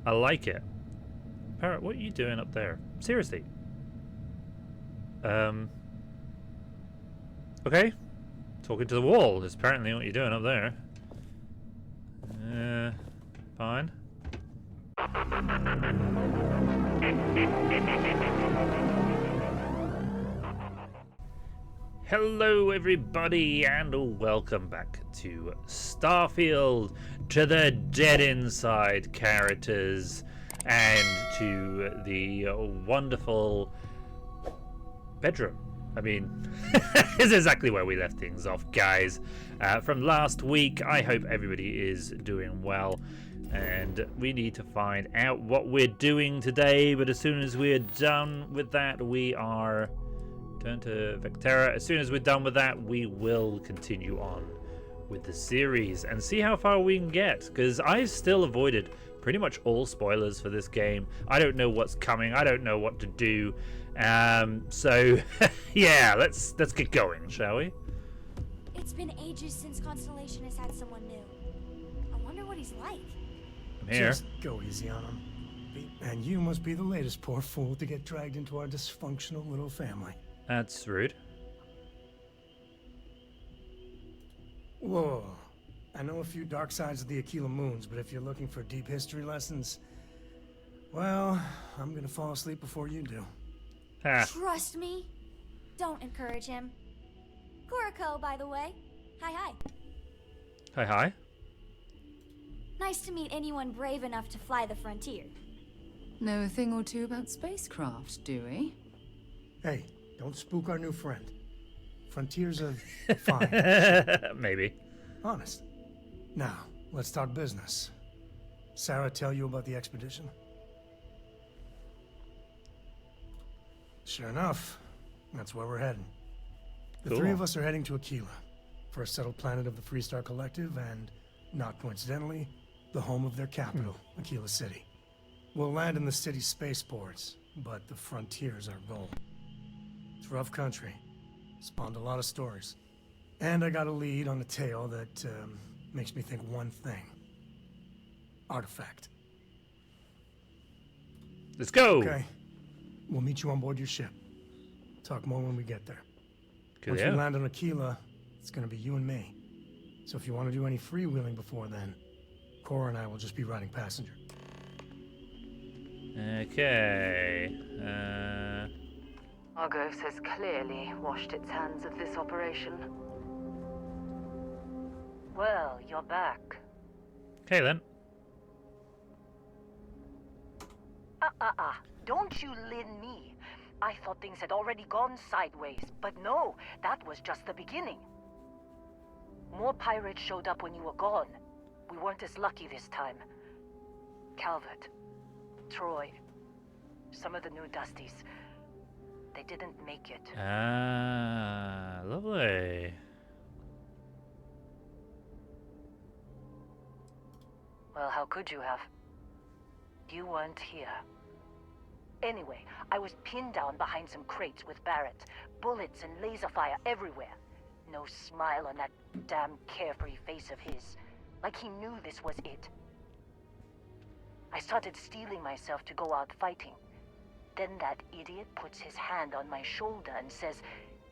I like it. Parrot, what are you doing up there? Seriously. Okay. Talking to the wall is apparently what you're doing up there. Fine. Hello everybody and welcome back to Starfield, to the dead inside characters and to the wonderful bedroom. I mean, this is exactly where we left things off, guys. From last week, I hope everybody is doing well. And we need to find out what we're doing today. But as soon as we're done with that, we are... Turn to Vectera. As soon as we're done with that, we will continue on with the series and see how far we can get. Because I've still avoided pretty much all spoilers for this game. I don't know what's coming. I don't know what to do. So yeah, let's get going, shall we? It's been ages since Constellation has had someone new. I wonder what he's like. I'm here. Just go easy on him. And you must be the latest poor fool to get dragged into our dysfunctional little family. That's rude. Whoa. I know a few dark sides of the Aquila Moons, but if you're looking for deep history lessons, well, I'm gonna fall asleep before you do. Ha. Trust me. Don't encourage him. Kuriko, by the way. Hi. Hi, hi. Nice to meet anyone brave enough to fly the frontier. Know a thing or two about spacecraft, do we? Hey, don't spook our new friend. Frontiers are fine. Maybe. Honest. Now, let's talk business. Sarah tell you about the expedition? Sure enough, that's where we're heading. The Cool. three of us are heading to Aquila, first settled planet of the Freestar Collective, and, not coincidentally, the home of their capital, Aquila City. We'll land in the city's spaceports, but the frontier's our goal. It's rough country. Spawned a lot of stories. And I got a lead on a tale that makes me think one thing. Artifact. Let's go. Okay. We'll meet you on board your ship. Talk more when we get there. Once Coolio. we land on Aquila, it's gonna be you and me. So if you want to do any freewheeling before then, Cora and I will just be riding passenger. Okay. Argos has clearly washed its hands of this operation. Well, you're back. Okay then. Don't you lin me. I thought things had already gone sideways, but no, that was just the beginning. More pirates showed up when you were gone. We weren't as lucky this time. Calvert, Troy, some of the new Dusties, they didn't make it. Ah, lovely. Well, how could you have? You weren't here. Anyway, I was pinned down behind some crates with Barrett. Bullets and laser fire everywhere. No smile on that damn carefree face of his. Like he knew this was it. I started steeling myself to go out fighting. Then that idiot puts his hand on my shoulder and says,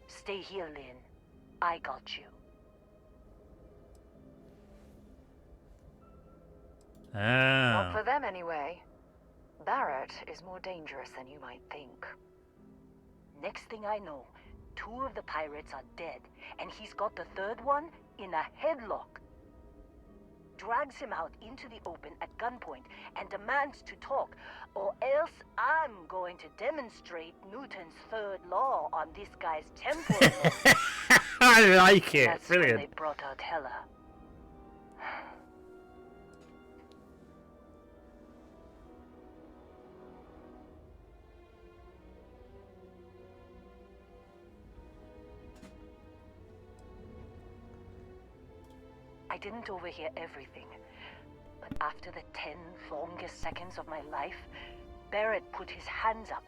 "Stay here, Lynn. I got you." Ah. Not for them, anyway. Barrett is more dangerous than you might think. Next thing I know, 2 of the pirates are dead, and he's got the third one in a headlock. Drags him out into the open at gunpoint and demands to talk, or else I'm going to demonstrate Newton's third law on this guy's temple. I like it. That's when Brilliant. they brought out Hela. I didn't overhear everything, but after the 10 longest seconds of my life, Barrett put his hands up,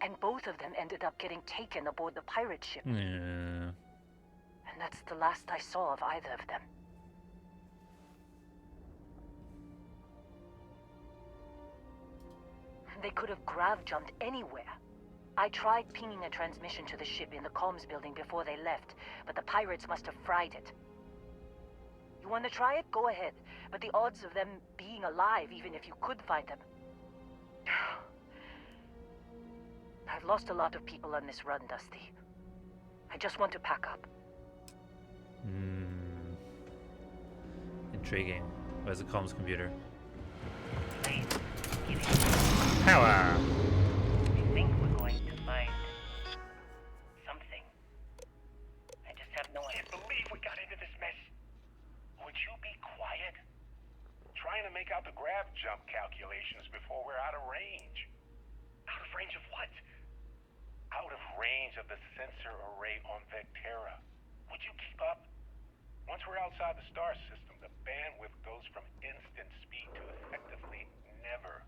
and both of them ended up getting taken aboard the pirate ship. Yeah. And that's the last I saw of either of them. They could have grav-jumped anywhere. I tried pinging a transmission to the ship in the comms building before they left, but the pirates must have fried it. You want to try it? Go ahead. But the odds of them being alive, even if you could find them... I've lost a lot of people on this run, Dusty. I just want to pack up. Intriguing. Where's the comms computer? Power! I think we're going to find something. I just have no idea. I can't believe we got into this mess. Would you be quiet? Trying to make out the grav jump calculations before we're out of range. Out of range of what? Out of range of the sensor array on Vectera. Would you keep up? Once we're outside the star system, the bandwidth goes from instant speed to effectively never.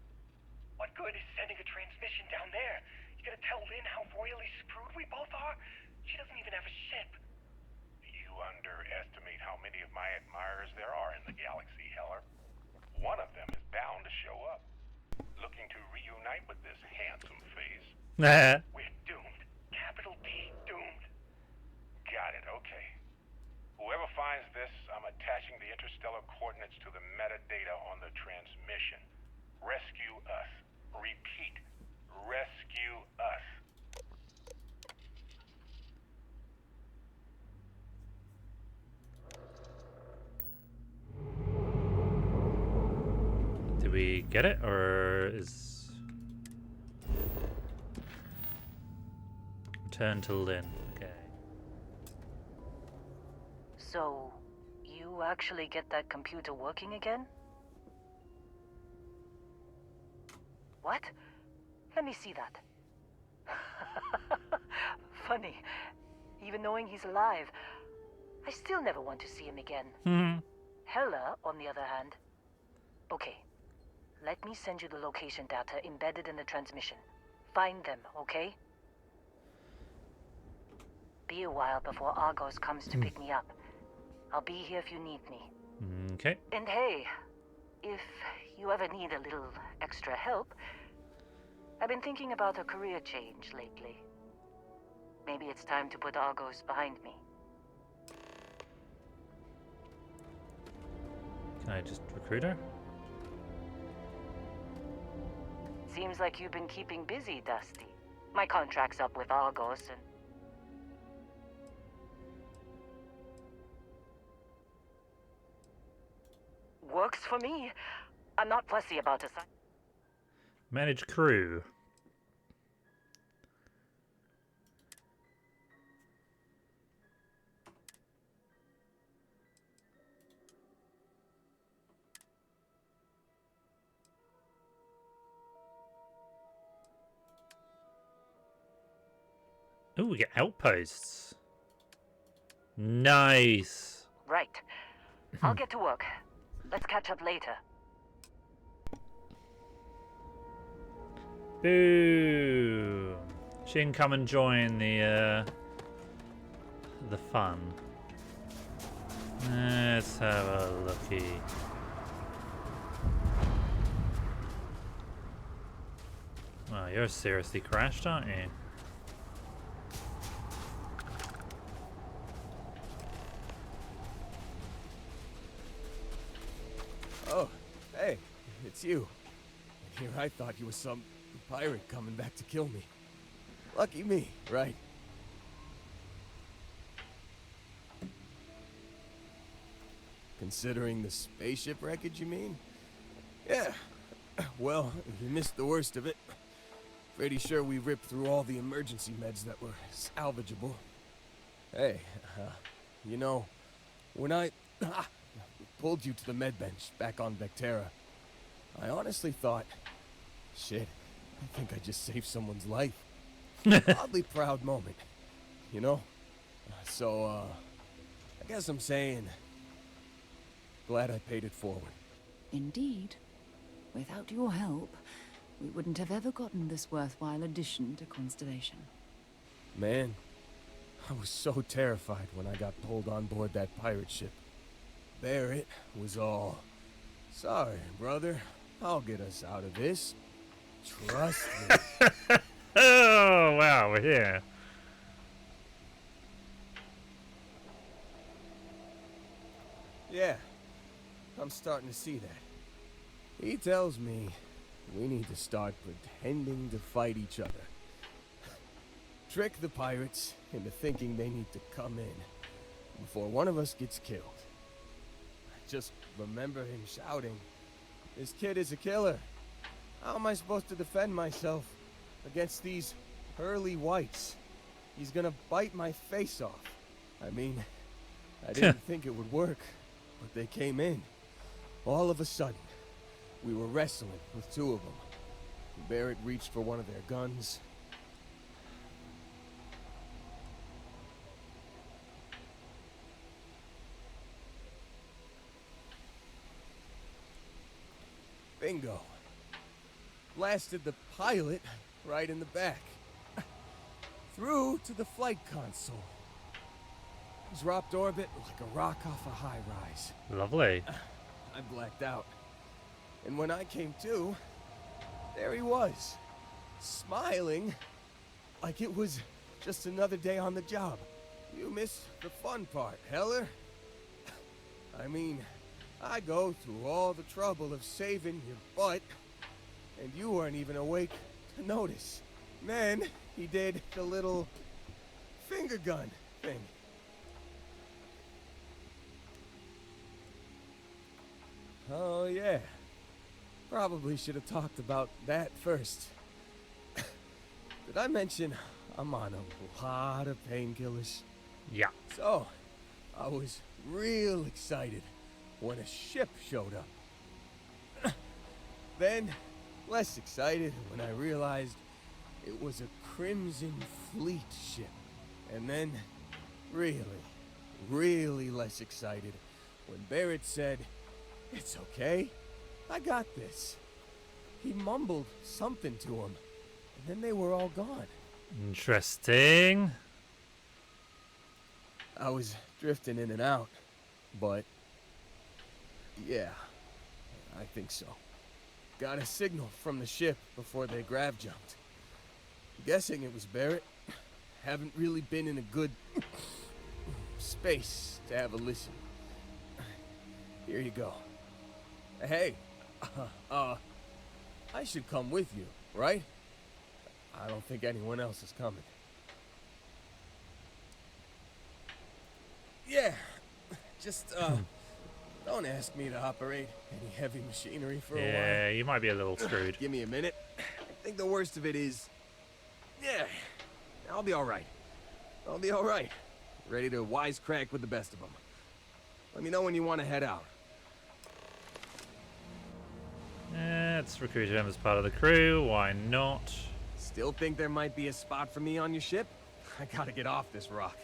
What good is sending a transmission down there? You gonna tell Lynn how royally screwed we both are? She doesn't even have a ship. You underestimate how many of my admirers there are in the galaxy, Heller. One of them is bound to show up, looking to reunite with this handsome face. We're doomed. Capital D, doomed. Got it, okay. Whoever finds this, I'm attaching the interstellar coordinates to the metadata on the transmission. Rescue us. Repeat. Rescue us. Did we get it, or is... Return to Lynn. Okay. So, you actually get that computer working again? What? Let me see that. Funny. Even knowing he's alive, I still never want to see him again. Hella, on the other hand. Okay. Let me send you the location data embedded in the transmission. Find them, okay? Be a while before Argos comes to pick me up. I'll be here if you need me. Okay. And hey, if you ever need a little extra help, I've been thinking about a career change lately. Maybe it's time to put Argos behind me. Can I just recruit her? Seems like you've been keeping busy, Dusty. My contract's up with Argos and... Works for me. I'm not fussy about a sign. Manage crew. Ooh, we get outposts. Nice. Right. I'll get to work. Let's catch up later. Boo! She can come and join the fun. Let's have a looky. Wow, you're seriously crashed, aren't you? Oh, hey, it's you. Here I thought you were some pirate coming back to kill me. Lucky me, right? Considering the spaceship wreckage, you mean? Yeah. Well, you missed the worst of it. Pretty sure we ripped through all the emergency meds that were salvageable. Hey, you know, when I pulled you to the med bench back on Vectera, I honestly thought, shit, I think I just saved someone's life. Oddly proud moment, you know? So, I guess I'm saying, glad I paid it forward. Indeed. Without your help, we wouldn't have ever gotten this worthwhile addition to Constellation. Man, I was so terrified when I got pulled on board that pirate ship. There it was all. Sorry, brother. I'll get us out of this. Trust me. Oh, wow, we're here. Yeah, I'm starting to see that. He tells me we need to start pretending to fight each other. Trick the pirates into thinking they need to come in before one of us gets killed. I just remember him shouting, "This kid is a killer. How am I supposed to defend myself against these pearly whites? He's gonna bite my face off." I mean, I didn't think it would work, but they came in. All of a sudden, we were wrestling with two of them. Barrett reached for one of their guns. Bingo. Blasted the pilot right in the back. Through to the flight console. Dropped orbit like a rock off a high rise. Lovely. I blacked out. And when I came to, there he was. Smiling like it was just another day on the job. You missed the fun part, Heller. I mean, I go through all the trouble of saving your butt, and you weren't even awake to notice. Then he did the little finger gun thing. Oh yeah, probably should have talked about that first. Did I mention I'm on a lot of painkillers? Yeah. So, I was real excited when a ship showed up. Then, less excited when I realized it was a Crimson Fleet ship. And then, really less excited when Barrett said, "It's okay, I got this." He mumbled something to him, and then they were all gone. Interesting. I was drifting in and out, but yeah, I think so. Got a signal from the ship before they grav jumped. Guessing it was Barrett. Haven't really been in a good space to have a listen. Here you go. Hey, I should come with you, right? I don't think anyone else is coming. Yeah, just, don't ask me to operate any heavy machinery for a while. Yeah, you might be a little screwed. Give me a minute. I think the worst of it is... Yeah, I'll be alright. I'll be alright. Ready to wisecrack with the best of them. Let me know when you want to head out. Let's recruit him as part of the crew. Why not? Still think there might be a spot for me on your ship? I gotta get off this rock.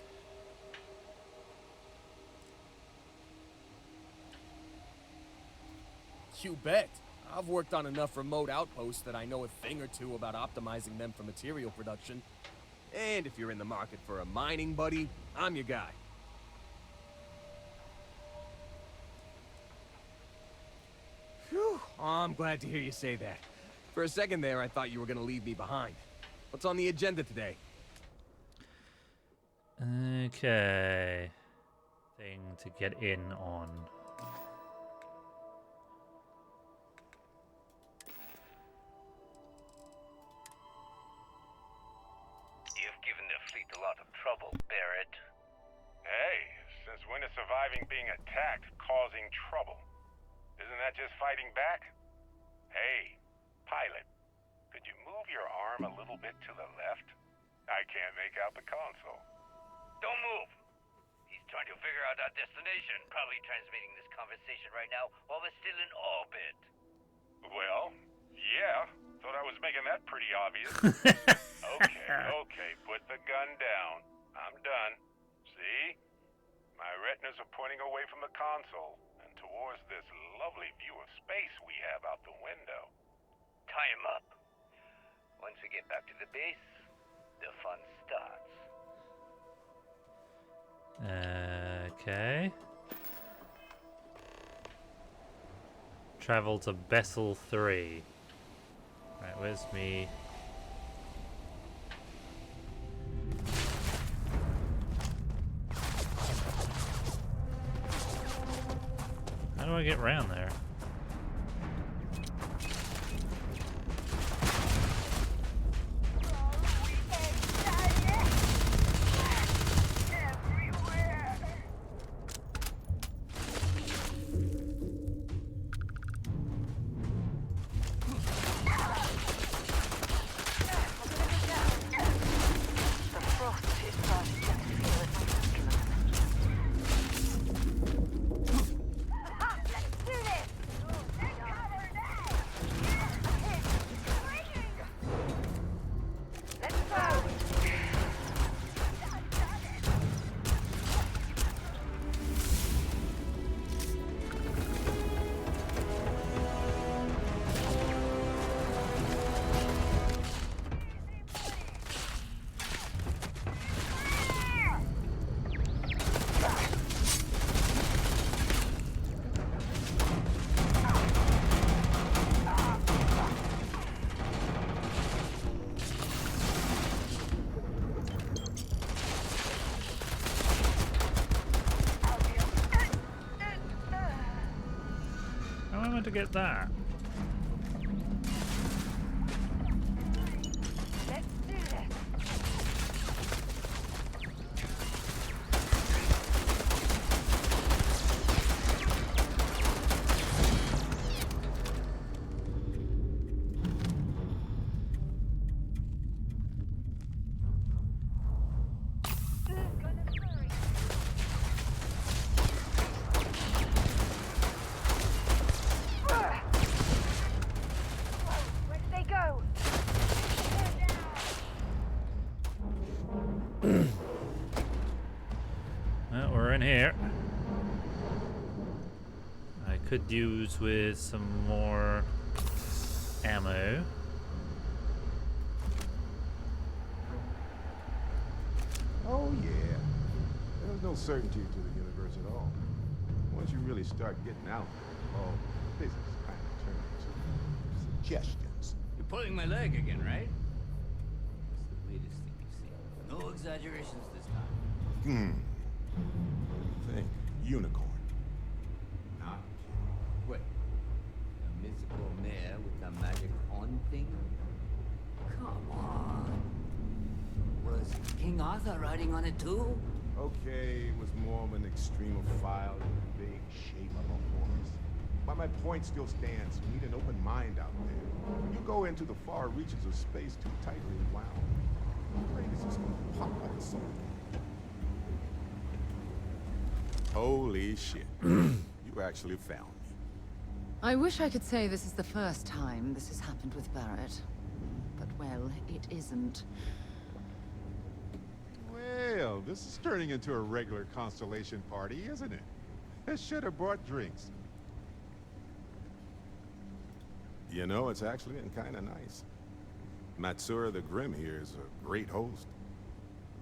You bet. I've worked on enough remote outposts that I know a thing or two about optimizing them for material production. And if you're in the market for a mining buddy, I'm your guy. Whew. Oh, I'm glad to hear you say that. For a second there, I thought you were gonna leave me behind. What's on the agenda today? Okay. Thing to get in on. You've given the fleet a lot of trouble, Barrett. Hey, since when is surviving being attacked causing trouble? Isn't that just fighting back? Hey, pilot, could you move your arm a little bit to the left? I can't make out the console. Don't move. He's trying to figure out our destination. Probably transmitting this conversation right now while we're still in orbit. Well, yeah. Thought I was making that pretty obvious. Okay, put the gun down. I'm done. See? My retinas are pointing away from the console and towards this lovely view of space we have out the window. Tie him up. Once we get back to the base, the fun starts. Okay. Travel to Bessel 3. Right, where's me? How do I get around there? How am I meant to get that? Well, we're in here. I could use with some more ammo. Oh yeah. There's no certainty to the universe at all. Once you really start getting out there, all business kind of turns into suggestions. You're pulling my leg again, right? It's the weirdest thing you've seen. No exaggerations this time. Think. Unicorn. Not Wait. A mythical mare with a magic horn thing? Come on. Was King Arthur riding on it too? okay, it was more of an extremophile than the big shape of a horse. But my point still stands. You need an open mind out there. When you go into the far reaches of space too tightly wound, your brain is just gonna pop like a soda. Holy shit. You actually found me. I wish I could say this is the first time this has happened with Barrett. But, well, it isn't. Well, this is turning into a regular Constellation party, isn't it? I should have brought drinks. You know, it's actually been kind of nice. Matsura the Grim here is a great host.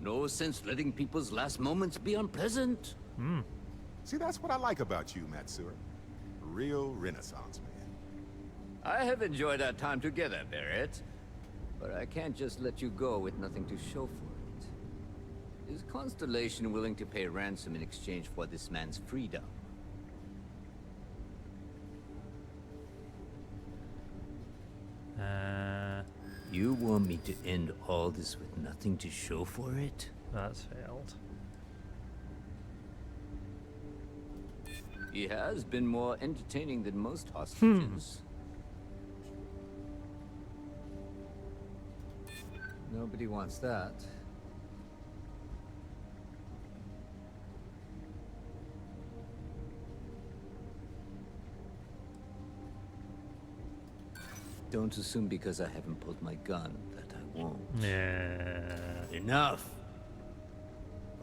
No sense letting people's last moments be unpleasant. See, that's what I like about you, Matsura. Real Renaissance man. I have enjoyed our time together, Barrett. But I can't just let you go with nothing to show for it. Is Constellation willing to pay ransom in exchange for this man's freedom? You want me to end all this with nothing to show for it? That's failed. He has been more entertaining than most hostages. Nobody wants that. Don't assume because I haven't pulled my gun that I won't. Yeah. Enough!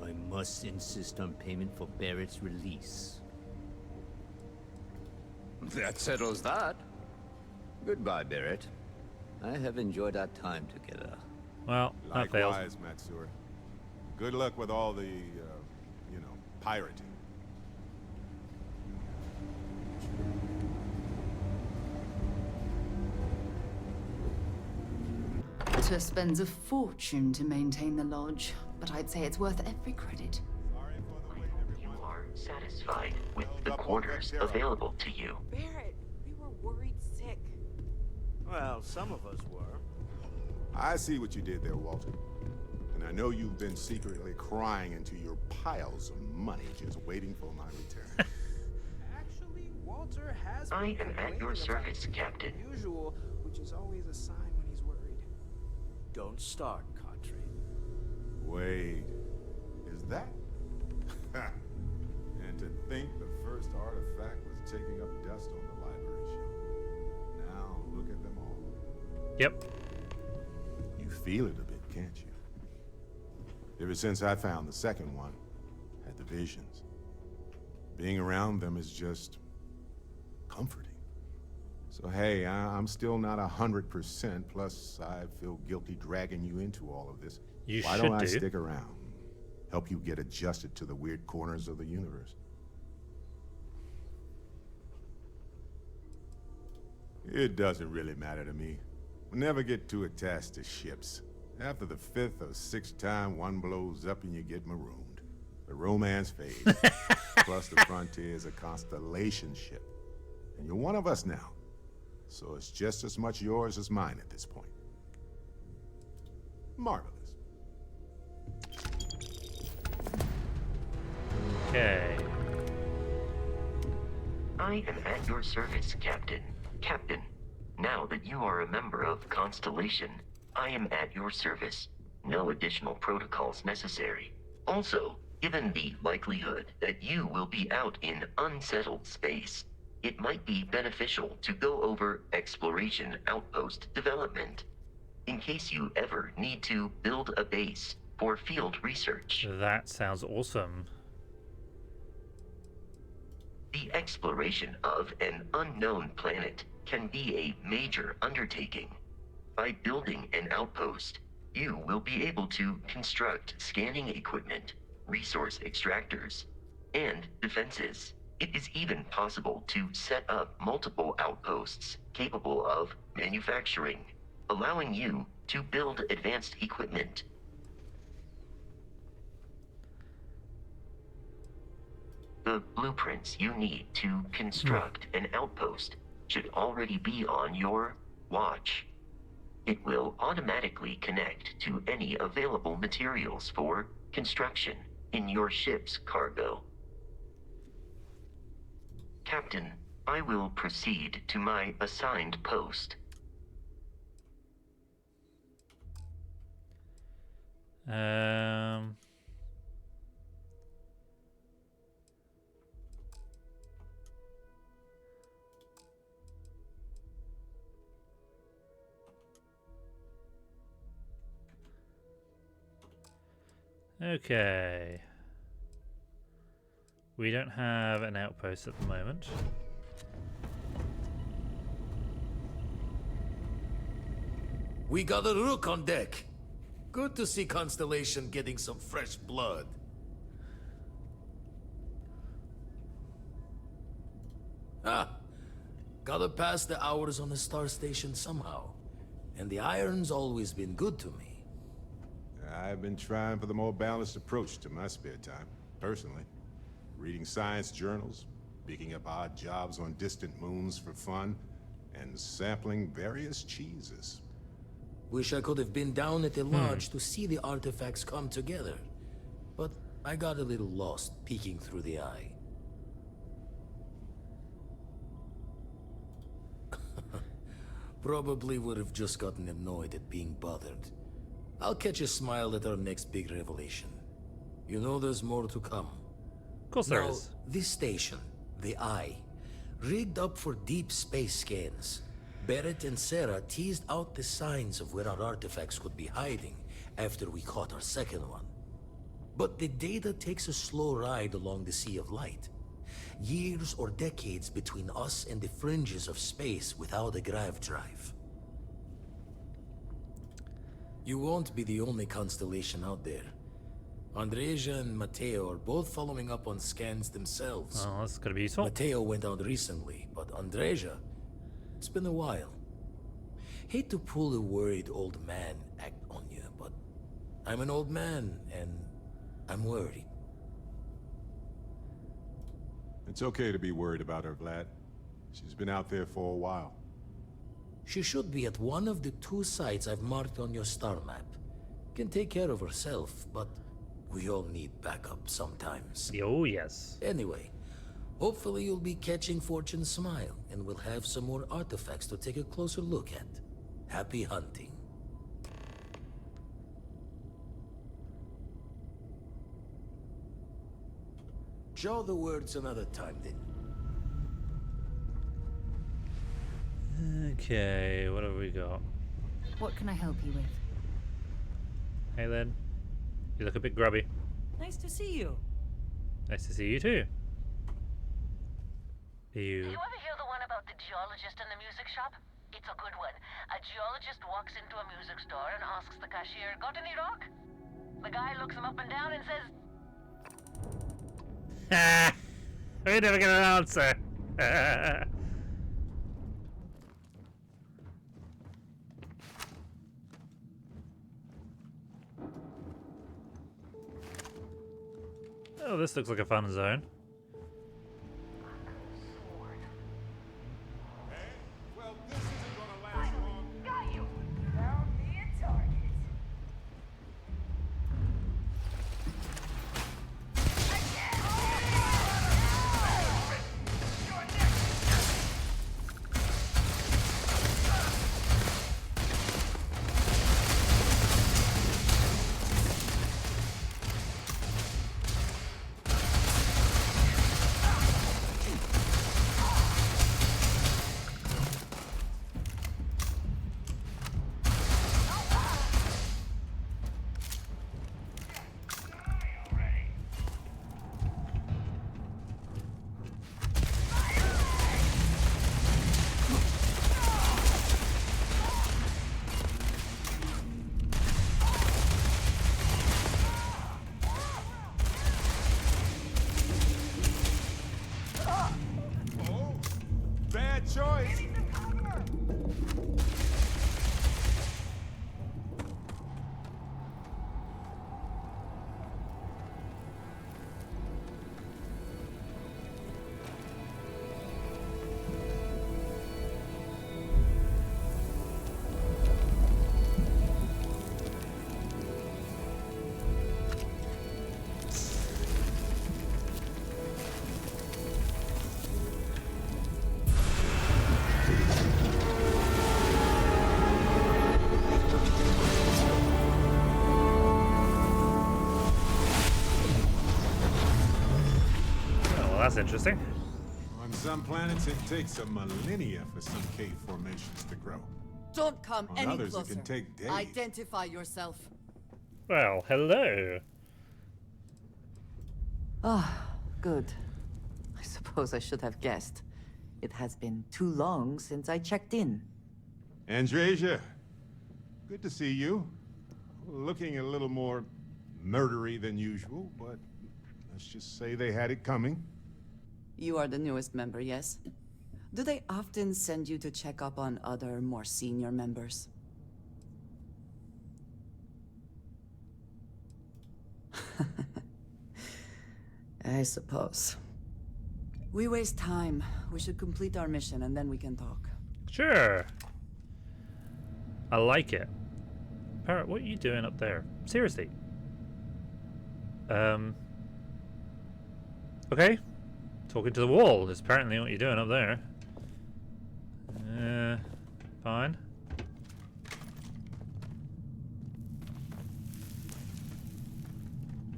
I must insist on payment for Barrett's release. That settles that. Goodbye, Barrett. I have enjoyed our time together. Well, that failed. Likewise, Matsura. Good luck with all the, pirating. Walter spends a fortune to maintain the lodge, but I'd say it's worth every credit. You are satisfied with the quarters available to you. Barrett, we were worried sick. Well, some of us were. I see what you did there, Walter. And I know you've been secretly crying into your piles of money just waiting for my return. Actually, Walter has I am at your service, Captain. Usual, which is always a sign when he's worried. Don't start, Country. Wait, is that? And to think the first artifact was taking up dust on the library shelf. Now look at them all. Yep. You feel it a bit, can't you? Ever since I found the second one, had the visions. Being around them is just comforting. So hey, I'm still not 100%, plus I feel guilty dragging you into all of this. Why don't I stick around? Help you get adjusted to the weird corners of the universe. It doesn't really matter to me. We'll never get too attached to ships. After the 5th or 6th time one blows up and you get marooned, the romance fades. Plus the Frontier is a constellation ship. And you're one of us now. So it's just as much yours as mine at this point. Marvelous. Okay. I am at your service, Captain. Captain, now that you are a member of Constellation, I am at your service. No additional protocols necessary. Also, given the likelihood that you will be out in unsettled space, it might be beneficial to go over exploration outpost development, in case you ever need to build a base for field research. That sounds awesome. The exploration of an unknown planet can be a major undertaking. By building an outpost, you will be able to construct scanning equipment, resource extractors, and defenses. It is even possible to set up multiple outposts capable of manufacturing, allowing you to build advanced equipment. The blueprints you need to construct an outpost should already be on your watch. It will automatically connect to any available materials for construction in your ship's cargo. Captain, I will proceed to my assigned post. Okay. We don't have an outpost at the moment. We got a rook on deck. Good to see Constellation getting some fresh blood. Gotta pass the hours on the star station somehow. And the iron's always been good to me. I've been trying for the more balanced approach to my spare time, personally. Reading science journals, picking up odd jobs on distant moons for fun, and sampling various cheeses. Wish I could have been down at the lodge to see the artifacts come together. But I got a little lost peeking through the eye. Probably would have just gotten annoyed at being bothered. I'll catch a smile at our next big revelation. You know there's more to come. Of course there is. This station, the Eye, rigged up for deep space scans. Barrett and Sarah teased out the signs of where our artifacts could be hiding after we caught our second one. But the data takes a slow ride along the Sea of Light. Years or decades between us and the fringes of space without a grav drive. You won't be the only constellation out there. Andreja and Mateo are both following up on scans themselves. Oh, that's gonna be useful. Mateo went out recently, but Andreja, it's been a while. Hate to pull a worried old man act on you, but I'm an old man, and I'm worried. It's okay to be worried about her, Vlad. She's been out there for a while. She should be at one of the 2 sites I've marked on your star map. Can take care of herself, but we all need backup sometimes. Oh, yes. Anyway, hopefully you'll be catching Fortune's smile, and we'll have some more artifacts to take a closer look at. Happy hunting. Jaw the words another time, then. Okay, what have we got? What can I help you with? Hey, Lynn. You look a bit grubby. Nice to see you. Nice to see you too. You. Did you ever hear the one about the geologist in the music shop? It's a good one. A geologist walks into a music store and asks the cashier, "Got any rock?" The guy looks him up and down and says, Ha! We never get an answer. Oh, this looks like a fun zone. Well, this isn't gonna last long. "Got you! Found me a target." Bad choice. That's interesting. On some planets, it takes a millennia for some cave formations to grow. Don't come On any others, closer. it can take days. Identify yourself. Well, hello. Ah, good. I suppose I should have guessed. It has been too long since I checked in. Andreja, good to see you. Looking a little more murdery than usual, but let's just say they had it coming. You are the newest member, yes? Do they often send you to check up on other, more senior members? I suppose. We waste time. We should complete our mission and then we can talk. Sure. I like it. Parrot, what are you doing up there? Seriously. Okay. Talking to the wall is apparently what you're doing up there. Fine.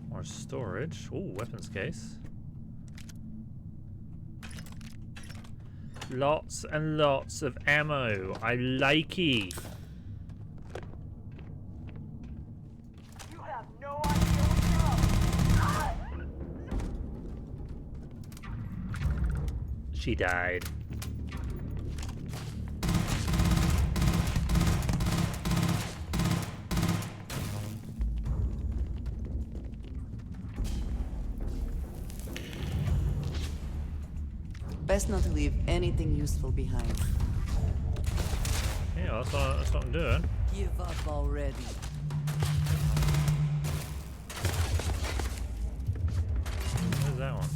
More storage. Ooh, weapons case. Lots and lots of ammo. I like it. You have no idea what's up. She died. Best not to leave anything useful behind. Yeah, that's what I'm doing. Give up already. Where's that one?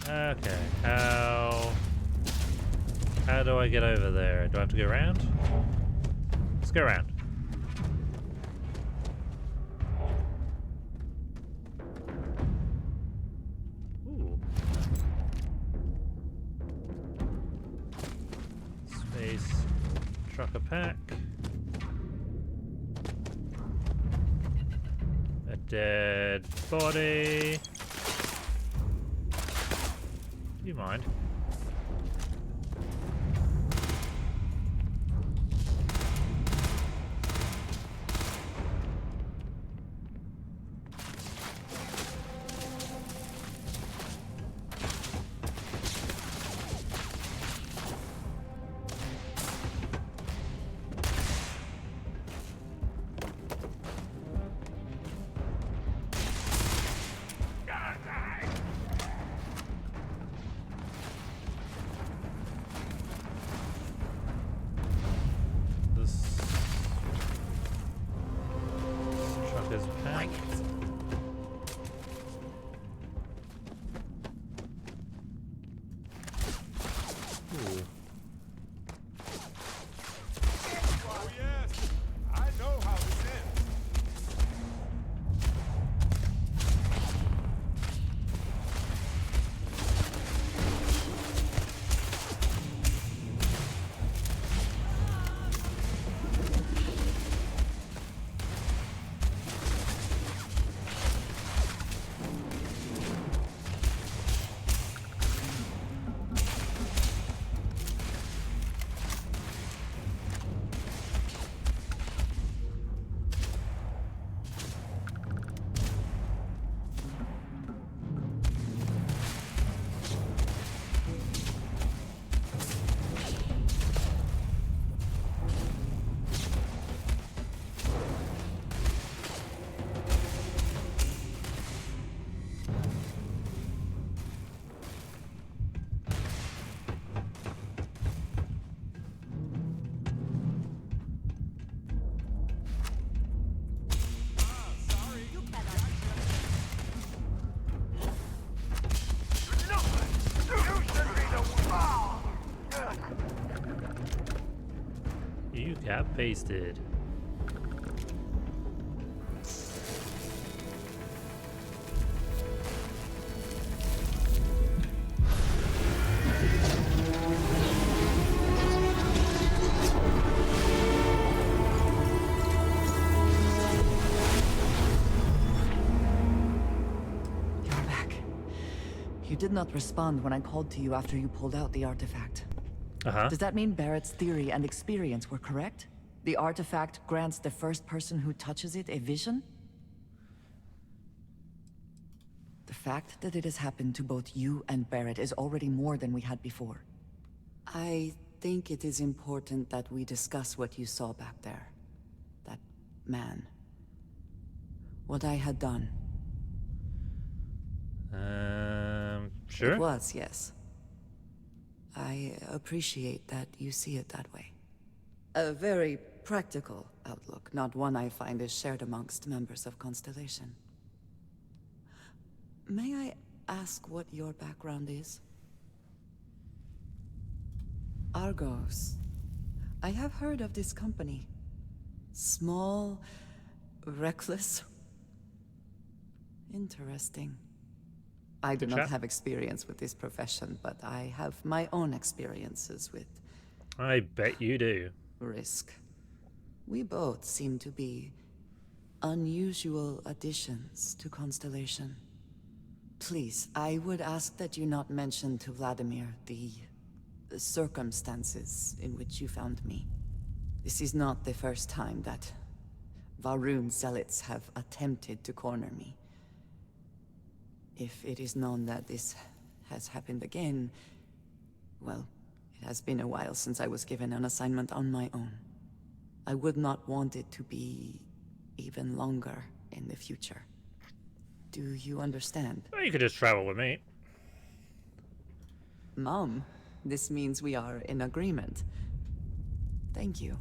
Okay, how do I get over there? Do I have to go around? Let's go around. Ooh. Space trucker pack. A dead body. Do you mind? You got pasted. You're back. You did not respond when I called to you after you pulled out the artifact. Does that mean Barrett's theory and experience were correct? The artifact grants the first person who touches it a vision? The fact that it has happened to both you and Barrett is already more than we had before. I think it is important that we discuss what you saw back there. That man. What I had done. Sure. It was, yes. I appreciate that you see it that way. A very practical outlook, not one I find is shared amongst members of Constellation. May I ask what your background is? Argos. I have heard of this company. Small, reckless. Interesting. I do not have experience with this profession, but I have my own experiences with... I bet you do. Risk. We both seem to be unusual additions to Constellation. Please, I would ask that you not mention to Vladimir the circumstances in which you found me. This is not the first time that Varun zealots have attempted to corner me. If it is known that this has happened again, well, it has been a while since I was given an assignment on my own. I would not want it to be even longer in the future. Do you understand? Well, you could just travel with me. Mom, this means we are in agreement. Thank you.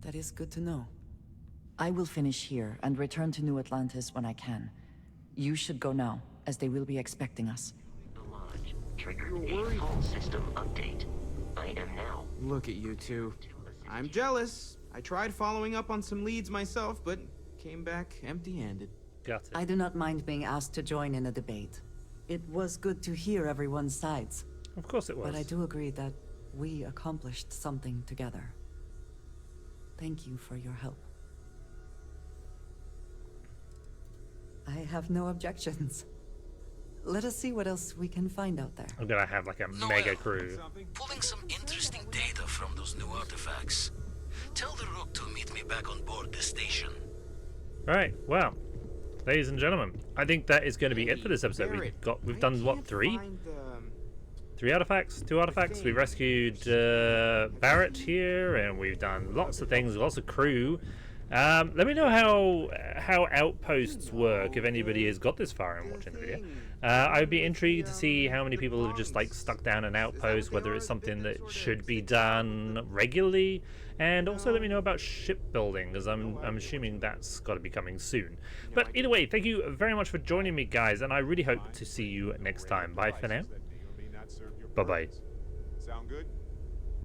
That is good to know. I will finish here and return to New Atlantis when I can. You should go now, as they will be expecting us. The lodge triggered a full system update. I am now. Look at you two. I'm jealous. I tried following up on some leads myself, but came back empty-handed. Got it. I do not mind being asked to join in a debate. It was good to hear everyone's sides. Of course it was. But I do agree that we accomplished something together. Thank you for your help. I have no objections. Let us see what else we can find out there. I'm gonna have like a mega crew. Pulling some interesting data from those new artifacts. Tell the Rook to meet me back on board the station. Right, well, ladies and gentlemen, I think that is going to be it for this episode. We've done what, three? Three artifacts, two artifacts. We rescued Barrett here, and we've done lots of things, lots of crew. Let me know how outposts work if anybody has got this far and watching the video. I would be intrigued to see how many people have just like stuck down an outpost, whether it's something that should be done regularly, and also let me know about shipbuilding, because I'm assuming that's got to be coming soon. But either way, thank you very much for joining me, guys, and I really hope to see you next time. Bye for now. Bye bye. Sound good?